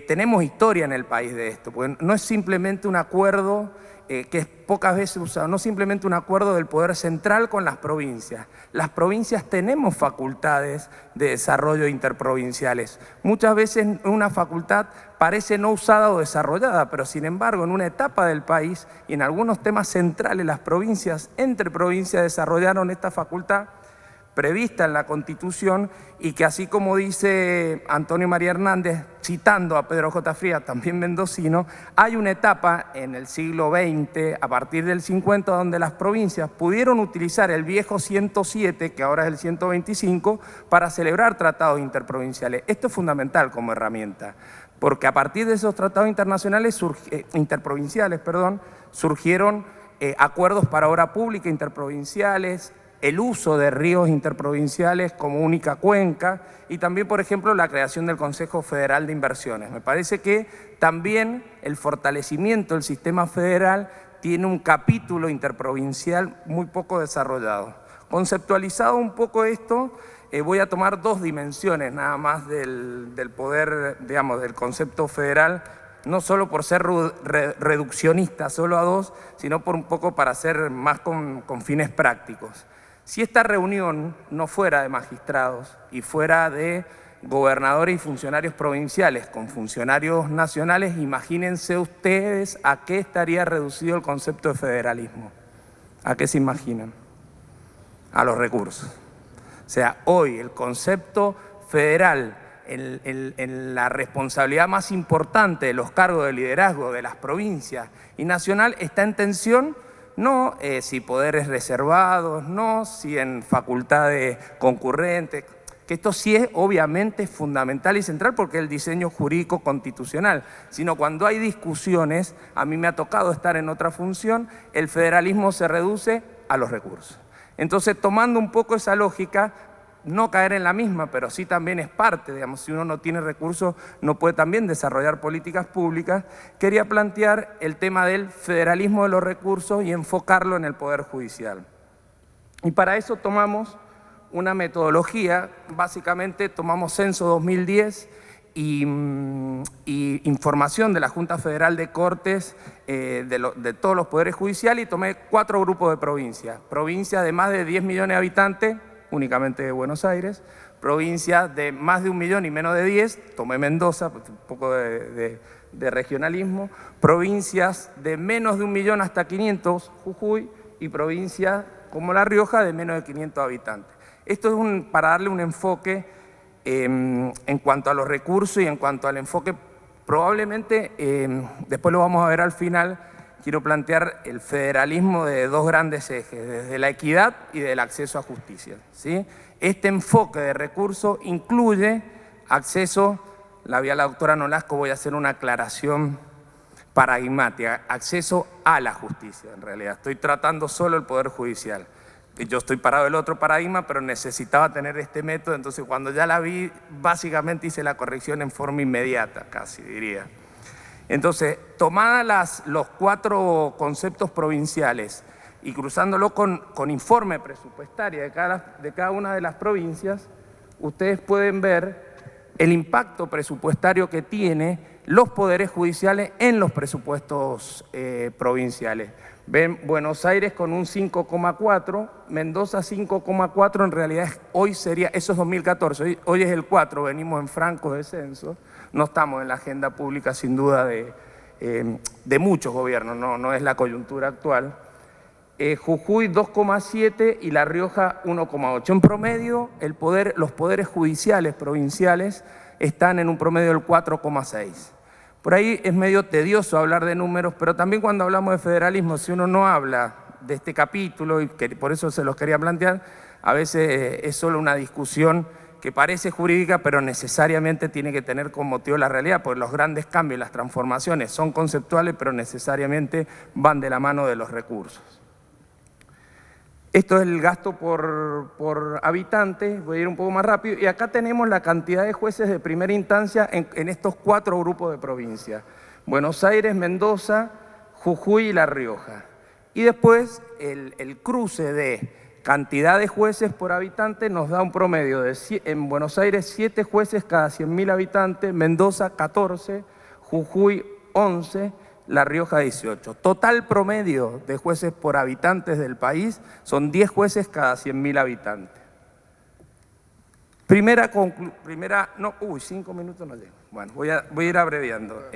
Tenemos historia en el país de esto, porque no es simplemente un acuerdo que es pocas veces usado, no simplemente un acuerdo del poder central con las provincias. Las provincias tenemos facultades de desarrollo interprovinciales. Muchas veces una facultad parece no usada o desarrollada, pero sin embargo en una etapa del país y en algunos temas centrales las provincias, entre provincias, desarrollaron esta facultad prevista en la Constitución y que, así como dice Antonio María Hernández, citando a Pedro J. Frías, también mendocino, hay una etapa en el siglo XX, a partir del 50, donde las provincias pudieron utilizar el viejo 107, que ahora es el 125, para celebrar tratados interprovinciales. Esto es fundamental como herramienta, porque a partir de esos tratados internacionales interprovinciales, surgieron acuerdos para obra pública interprovinciales, el uso de ríos interprovinciales como única cuenca y también, por ejemplo, la creación del Consejo Federal de Inversiones. Me parece que también el fortalecimiento del sistema federal tiene un capítulo interprovincial muy poco desarrollado. Conceptualizado un poco esto, voy a tomar dos dimensiones nada más del poder, digamos, del concepto federal, no solo por ser reduccionista, solo a dos, sino por un poco para ser más con fines prácticos. Si esta reunión no fuera de magistrados y fuera de gobernadores y funcionarios provinciales con funcionarios nacionales, imagínense ustedes a qué estaría reducido el concepto de federalismo. ¿A qué se imaginan? A los recursos. O sea, hoy el concepto federal en la responsabilidad más importante de los cargos de liderazgo de las provincias y nacional está en tensión. No si poderes reservados, no si en facultades concurrentes, que esto sí es obviamente fundamental y central porque es el diseño jurídico constitucional, sino cuando hay discusiones, a mí me ha tocado estar en otra función, el federalismo se reduce a los recursos. Entonces, tomando un poco esa lógica, no caer en la misma, pero sí también es parte, digamos, si uno no tiene recursos no puede también desarrollar políticas públicas, quería plantear el tema del federalismo de los recursos y enfocarlo en el Poder Judicial. Y para eso tomamos una metodología, básicamente tomamos censo 2010 y información de la Junta Federal de Cortes de todos los poderes judiciales y tomé 4 grupos de provincias. Provincias de más de 10 millones de habitantes, únicamente de Buenos Aires, provincias de más de 1 millón y menos de 10, tomé Mendoza, un poco de regionalismo, provincias de menos de 1 millón hasta 500, Jujuy, y provincias como La Rioja de menos de 500 habitantes. Esto es para darle un enfoque en cuanto a los recursos y en cuanto al enfoque, probablemente, después lo vamos a ver al final, quiero plantear el federalismo de 2 grandes ejes, desde la equidad y del acceso a justicia, ¿sí? Este enfoque de recursos incluye acceso, la vía la doctora Nolasco, voy a hacer una aclaración paradigmática, acceso a la justicia en realidad. Estoy tratando solo el Poder Judicial. Yo estoy parado del otro paradigma, pero necesitaba tener este método, entonces cuando ya la vi, básicamente hice la corrección en forma inmediata, casi diría. Entonces, tomadas los 4 conceptos provinciales y cruzándolo con informe presupuestario de cada una de las provincias, ustedes pueden ver el impacto presupuestario que tiene los poderes judiciales en los presupuestos provinciales. Ven Buenos Aires con un 5,4, Mendoza 5,4, en realidad hoy sería, eso es 2014, hoy es el 4, venimos en franco descenso, no estamos en la agenda pública sin duda de muchos gobiernos, no es la coyuntura actual. Jujuy 2,7 y La Rioja 1,8. En promedio, los poderes judiciales provinciales están en un promedio del 4,6. Por ahí es medio tedioso hablar de números, pero también cuando hablamos de federalismo, si uno no habla de este capítulo, y que por eso se los quería plantear, a veces es solo una discusión que parece jurídica, pero necesariamente tiene que tener como motivo la realidad, porque los grandes cambios, las transformaciones son conceptuales, pero necesariamente van de la mano de los recursos. Esto es el gasto por habitante, voy a ir un poco más rápido, y acá tenemos la cantidad de jueces de primera instancia en estos 4 grupos de provincias. Buenos Aires, Mendoza, Jujuy y La Rioja. Y después el cruce de cantidad de jueces por habitante nos da un promedio de, en Buenos Aires, 7 jueces cada 100.000 habitantes, Mendoza 14, Jujuy 11, La Rioja 18. Total promedio de jueces por habitantes del país son 10 jueces cada 100.000 habitantes. 5 minutos no llego. Bueno, voy a ir abreviando.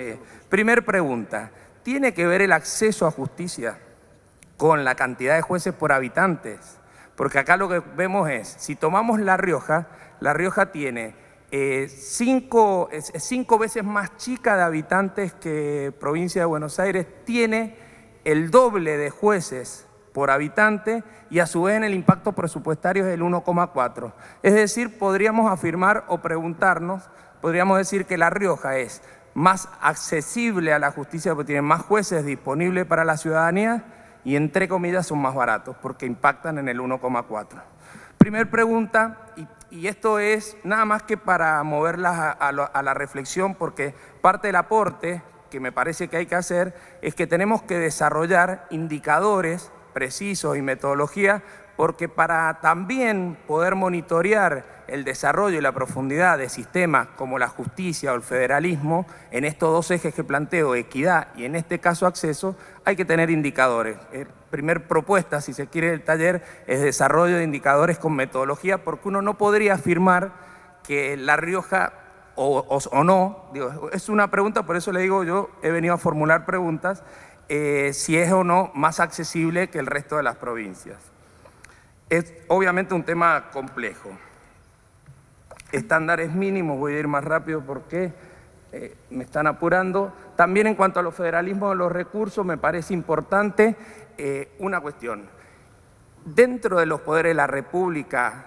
Primer pregunta, ¿tiene que ver el acceso a justicia con la cantidad de jueces por habitantes? Porque acá lo que vemos es, si tomamos La Rioja tiene 5 veces más chica de habitantes que provincia de Buenos Aires, tiene el doble de jueces por habitante y a su vez en el impacto presupuestario es del 1,4. Es decir, podríamos afirmar o preguntarnos, podríamos decir que La Rioja es más accesible a la justicia porque tiene más jueces disponibles para la ciudadanía y entre comillas son más baratos porque impactan en el 1,4. Primer pregunta, y esto es nada más que para moverla a la reflexión porque parte del aporte que me parece que hay que hacer es que tenemos que desarrollar indicadores precisos y metodología porque para también poder monitorear el desarrollo y la profundidad de sistemas como la justicia o el federalismo, en estos dos ejes que planteo, equidad y en este caso acceso, hay que tener indicadores. Primer propuesta, si se quiere, del taller es desarrollo de indicadores con metodología, porque uno no podría afirmar que La Rioja o no, digo, es una pregunta, por eso le digo yo he venido a formular preguntas, si es o no más accesible que el resto de las provincias. Es obviamente un tema complejo. Estándares mínimos, voy a ir más rápido porque me están apurando. También en cuanto a los federalismos de los recursos, me parece importante una cuestión. Dentro de los poderes de la República,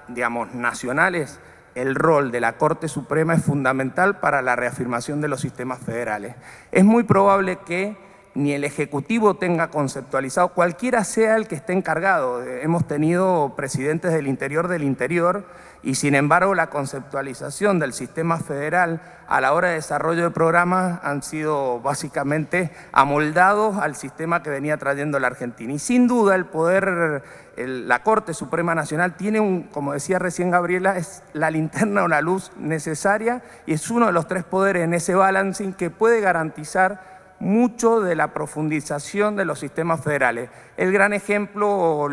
digamos, nacionales, el rol de la Corte Suprema es fundamental para la reafirmación de los sistemas federales. Es muy probable que ni el Ejecutivo tenga conceptualizado, cualquiera sea el que esté encargado. Hemos tenido presidentes del interior, y sin embargo la conceptualización del sistema federal a la hora de desarrollo de programas han sido básicamente amoldados al sistema que venía trayendo la Argentina. Y sin duda el poder, la Corte Suprema Nacional tiene como decía recién Gabriela, es la linterna o la luz necesaria y es uno de los tres poderes en ese balancing que puede garantizar mucho de la profundización de los sistemas federales. El gran ejemplo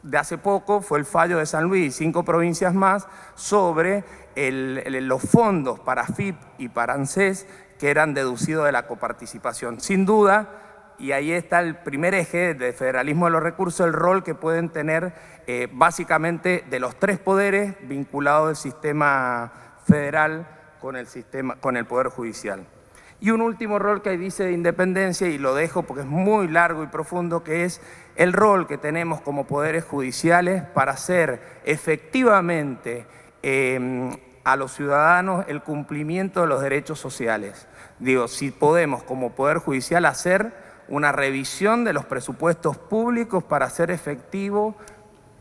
de hace poco fue el fallo de San Luis y 5 provincias más sobre los fondos para FIP y para ANSES que eran deducidos de la coparticipación. Sin duda, y ahí está el primer eje de federalismo de los recursos, el rol que pueden tener básicamente de los tres poderes vinculados al sistema federal con el Poder Judicial. Y un último rol que ahí dice de independencia, y lo dejo porque es muy largo y profundo, que es el rol que tenemos como poderes judiciales para hacer efectivamente a los ciudadanos el cumplimiento de los derechos sociales. Digo, si podemos como Poder Judicial hacer una revisión de los presupuestos públicos para hacer efectivo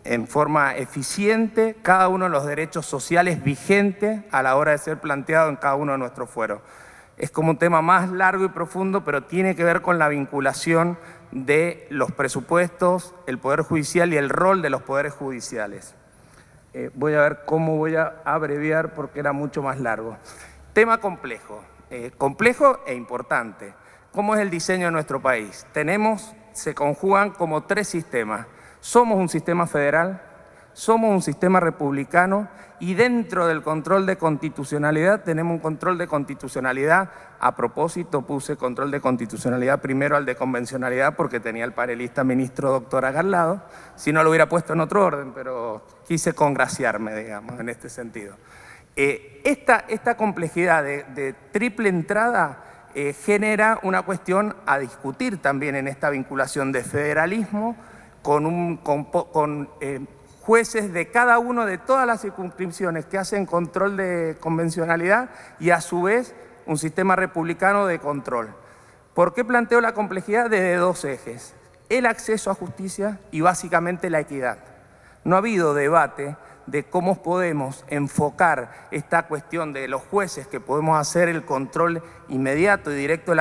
en forma eficiente cada uno de los derechos sociales vigentes a la hora de ser planteado en cada uno de nuestros fueros. Es como un tema más largo y profundo, pero tiene que ver con la vinculación de los presupuestos, el Poder Judicial y el rol de los poderes judiciales. Voy a ver cómo voy a abreviar porque era mucho más largo. Tema complejo, complejo e importante. ¿Cómo es el diseño de nuestro país? Se conjugan como 3 sistemas. Somos un sistema federal, somos un sistema republicano y dentro del control de constitucionalidad tenemos un control de constitucionalidad. A propósito, puse control de constitucionalidad primero al de convencionalidad porque tenía el panelista ministro doctor Agarlado. Si no lo hubiera puesto en otro orden, pero quise congraciarme, digamos, en este sentido. Esta complejidad de triple entrada genera una cuestión a discutir también en esta vinculación de federalismo con jueces de cada uno de todas las circunscripciones que hacen control de convencionalidad y a su vez un sistema republicano de control. ¿Por qué planteo la complejidad? Desde 2 ejes, el acceso a justicia y básicamente la equidad. No ha habido debate de cómo podemos enfocar esta cuestión de los jueces, que podemos hacer el control inmediato y directo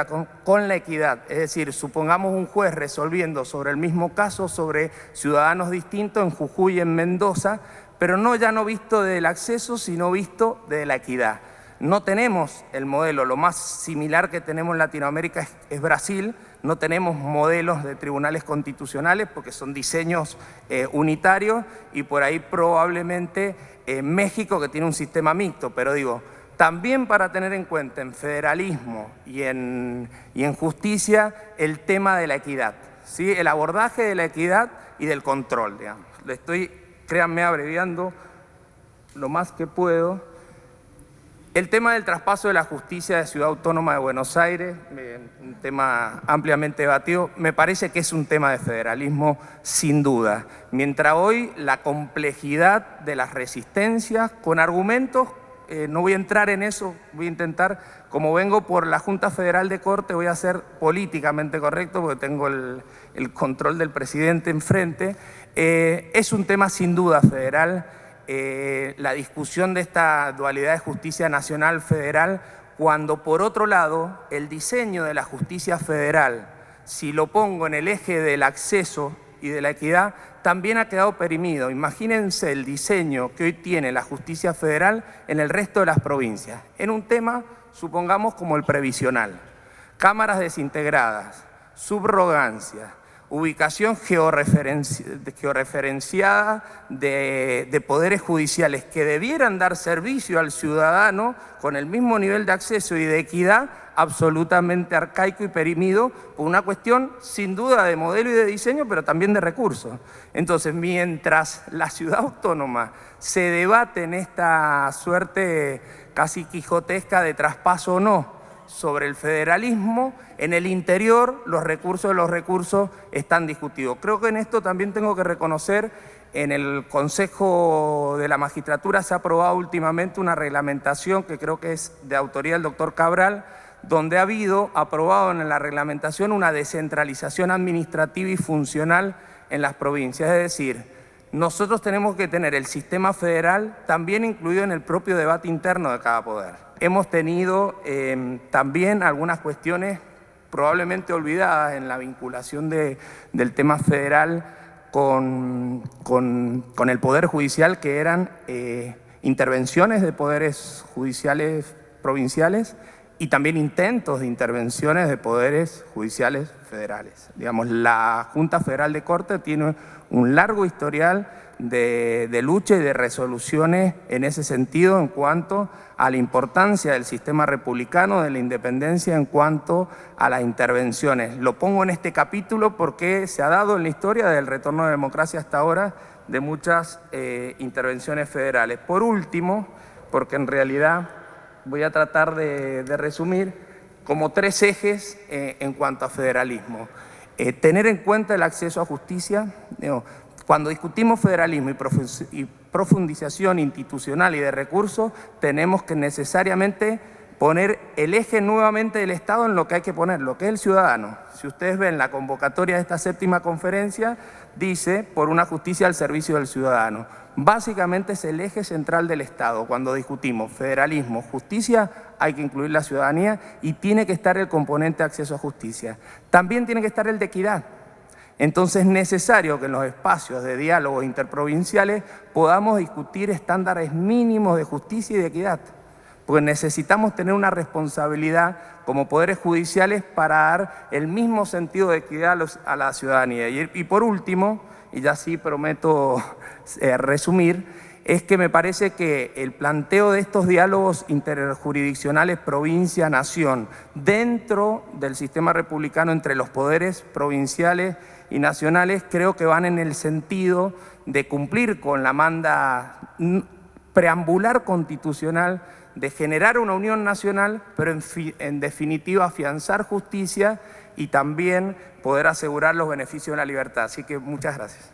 con la equidad. Es decir, supongamos un juez resolviendo sobre el mismo caso, sobre ciudadanos distintos en Jujuy y en Mendoza, pero ya no visto del acceso, sino visto de la equidad. No tenemos el modelo, lo más similar que tenemos en Latinoamérica es Brasil. No tenemos modelos de tribunales constitucionales porque son diseños unitarios y por ahí probablemente México, que tiene un sistema mixto, pero digo, también para tener en cuenta en federalismo y en justicia el tema de la equidad. ¿sí? El abordaje de la equidad y del control, digamos. Le estoy, créanme, abreviando lo más que puedo. El tema del traspaso de la justicia de Ciudad Autónoma de Buenos Aires, un tema ampliamente debatido, me parece que es un tema de federalismo sin duda. Mientras hoy la complejidad de las resistencias con argumentos, no voy a entrar en eso, voy a intentar, como vengo por la Junta Federal de Corte, voy a ser políticamente correcto porque tengo el control del presidente enfrente. Es un tema sin duda federal. La discusión de esta dualidad de justicia nacional federal, cuando por otro lado el diseño de la justicia federal, si lo pongo en el eje del acceso y de la equidad, también ha quedado perimido. Imagínense el diseño que hoy tiene la justicia federal en el resto de las provincias, en un tema, supongamos, como el previsional. Cámaras desintegradas, subrogancia, ubicación georreferenciada de poderes judiciales que debieran dar servicio al ciudadano con el mismo nivel de acceso y de equidad, absolutamente arcaico y perimido por una cuestión sin duda de modelo y de diseño, pero también de recursos. Entonces, mientras la ciudad autónoma se debate en esta suerte casi quijotesca de traspaso o no sobre el federalismo, en el interior los recursos están discutidos. Creo que en esto también tengo que reconocer, en el Consejo de la Magistratura se ha aprobado últimamente una reglamentación que creo que es de autoría del doctor Cabral, donde ha habido aprobado en la reglamentación una descentralización administrativa y funcional en las provincias. Es decir, nosotros tenemos que tener el sistema federal también incluido en el propio debate interno de cada poder. Hemos tenido también algunas cuestiones probablemente olvidadas en la vinculación del tema federal con el Poder Judicial, que eran intervenciones de poderes judiciales provinciales y también intentos de intervenciones de poderes judiciales federales. Digamos, la Junta Federal de Corte tiene un largo historial de lucha y de resoluciones en ese sentido en cuanto a la importancia del sistema republicano, de la independencia en cuanto a las intervenciones. Lo pongo en este capítulo porque se ha dado en la historia del retorno de democracia hasta ahora de muchas intervenciones federales. Por último, porque en realidad voy a tratar de resumir como tres ejes en cuanto a federalismo. Tener en cuenta el acceso a justicia. Cuando discutimos federalismo y profundización institucional y de recursos, tenemos que necesariamente poner el eje nuevamente del Estado en lo que hay que poner, lo que es el ciudadano. Si ustedes ven la convocatoria de esta séptima conferencia, dice por una justicia al servicio del ciudadano. Básicamente es el eje central del Estado. Cuando discutimos federalismo, justicia, hay que incluir la ciudadanía y tiene que estar el componente de acceso a justicia. También tiene que estar el de equidad. Entonces es necesario que en los espacios de diálogo interprovinciales podamos discutir estándares mínimos de justicia y de equidad, porque necesitamos tener una responsabilidad como poderes judiciales para dar el mismo sentido de equidad a la ciudadanía. Y por último, y ya sí prometo resumir, es que me parece que el planteo de estos diálogos interjurisdiccionales provincia-nación dentro del sistema republicano entre los poderes provinciales y nacionales creo que van en el sentido de cumplir con la manda preambular constitucional de generar una unión nacional, pero en definitiva afianzar justicia y también poder asegurar los beneficios de la libertad. Así que muchas gracias.